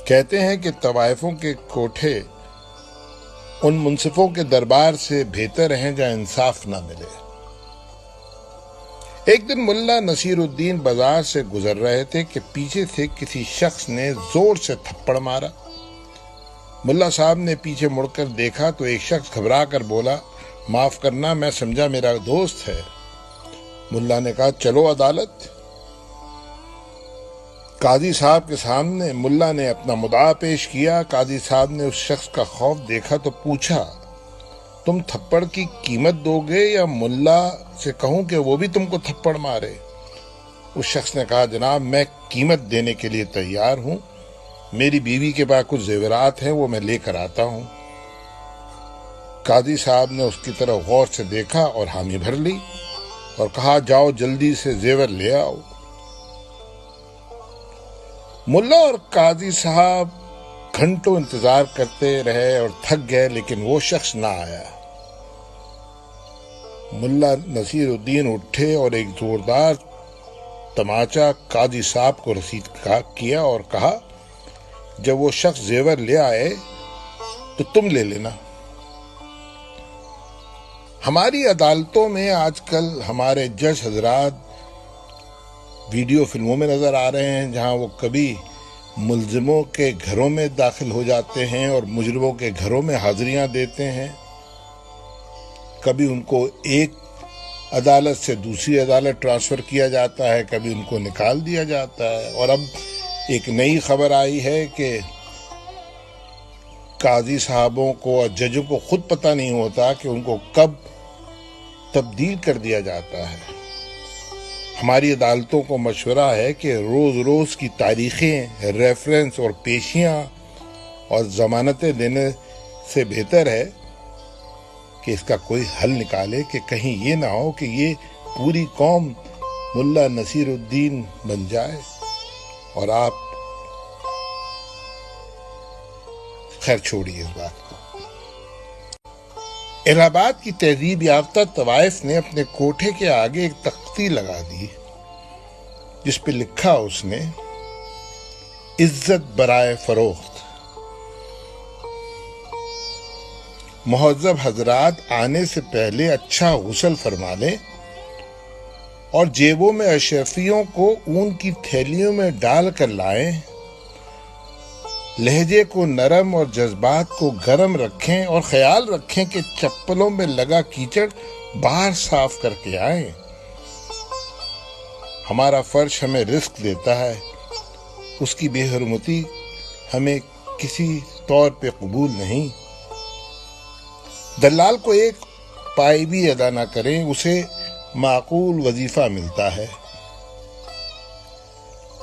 کہتے ہیں کہ طوائفوں کے کوٹھے ان منصفوں کے دربار سے بہتر ہیں جہاں انصاف نہ ملے۔ ایک دن ملا نصیر الدین بازار سے گزر رہے تھے کہ پیچھے سے کسی شخص نے زور سے تھپڑ مارا۔ ملا صاحب نے پیچھے مڑ کر دیکھا تو ایک شخص گھبرا کر بولا، معاف کرنا، میں سمجھا میرا دوست ہے۔ ملا نے کہا، چلو عدالت۔ قاضی صاحب کے سامنے ملا نے اپنا مدعا پیش کیا۔ قاضی صاحب نے اس شخص کا خوف دیکھا تو پوچھا، تم تھپڑ کی قیمت دو گے یا ملا سے کہوں کہ وہ بھی تم کو تھپڑ مارے؟ اس شخص نے کہا، جناب میں قیمت دینے کے لیے تیار ہوں، میری بیوی کے پاس کچھ زیورات ہیں، وہ میں لے کر آتا ہوں۔ قاضی صاحب نے اس کی طرف غور سے دیکھا اور حامی بھر لی اور کہا، جاؤ جلدی سے زیور لے آؤ۔ ملا اور قاضی صاحب گھنٹوں انتظار کرتے رہے اور تھک گئے، لیکن وہ شخص نہ آیا۔ ملا نصیر الدین اٹھے اور ایک زوردار تماچا قاضی صاحب کو رسید کیا اور کہا، جب وہ شخص زیور لے آئے تو تم لے لینا۔ ہماری عدالتوں میں آج کل ہمارے جج حضرات ویڈیو فلموں میں نظر آ رہے ہیں، جہاں وہ کبھی ملزموں کے گھروں میں داخل ہو جاتے ہیں اور مجرموں کے گھروں میں حاضریاں دیتے ہیں، کبھی ان کو ایک عدالت سے دوسری عدالت ٹرانسفر کیا جاتا ہے، کبھی ان کو نکال دیا جاتا ہے۔ اور اب ایک نئی خبر آئی ہے کہ قاضی صاحبوں کو اور ججوں کو خود پتہ نہیں ہوتا کہ ان کو کب تبدیل کر دیا جاتا ہے۔ ہماری عدالتوں کو مشورہ ہے کہ روز روز کی تاریخیں، ریفرنس اور پیشیاں اور ضمانتیں دینے سے بہتر ہے کہ اس کا کوئی حل نکالے کہ کہیں یہ نہ ہو کہ یہ پوری قوم ملا نصیر الدین بن جائے۔ اور آپ خیر چھوڑیے اس بات کو۔ الہ آباد کی تہذیب یافتہ طوائف نے اپنے کوٹھے کے آگے ایک تختی لگا دی جس پہ لکھا اس نے، عزت برائے فروخت۔ مہذب حضرات آنے سے پہلے اچھا غسل فرما لیں اور جیبوں میں اشرفیوں کو اون کی تھیلیوں میں ڈال کر لائیں، لہجے کو نرم اور جذبات کو گرم رکھیں اور خیال رکھیں کہ چپلوں میں لگا کیچڑ باہر صاف کر کے آئیں۔ ہمارا فرش ہمیں رزق دیتا ہے، اس کی بے حرمتی ہمیں کسی طور پہ قبول نہیں۔ دلال کو ایک پائی بھی ادا نہ کریں، اسے معقول وظیفہ ملتا ہے۔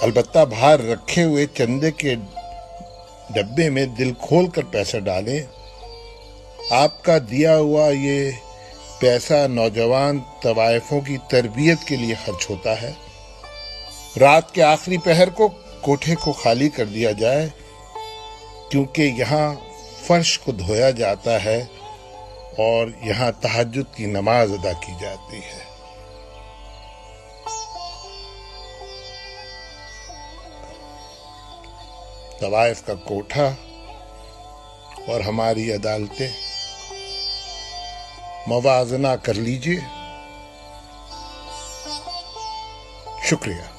البتہ باہر رکھے ہوئے چندے کے ڈبے میں دل کھول کر پیسہ ڈالیں۔ آپ کا دیا ہوا یہ پیسہ نوجوان طوائفوں کی تربیت کے لیے خرچ ہوتا ہے۔ رات کے آخری پہر کو کوٹھے کو خالی کر دیا جائے، کیونکہ یہاں فرش کو دھویا جاتا ہے اور یہاں تہجد کی نماز ادا کی جاتی ہے۔ طوائف کا کوٹھا اور ہماری عدالتیں موازنہ کر لیجئے۔ شکریہ۔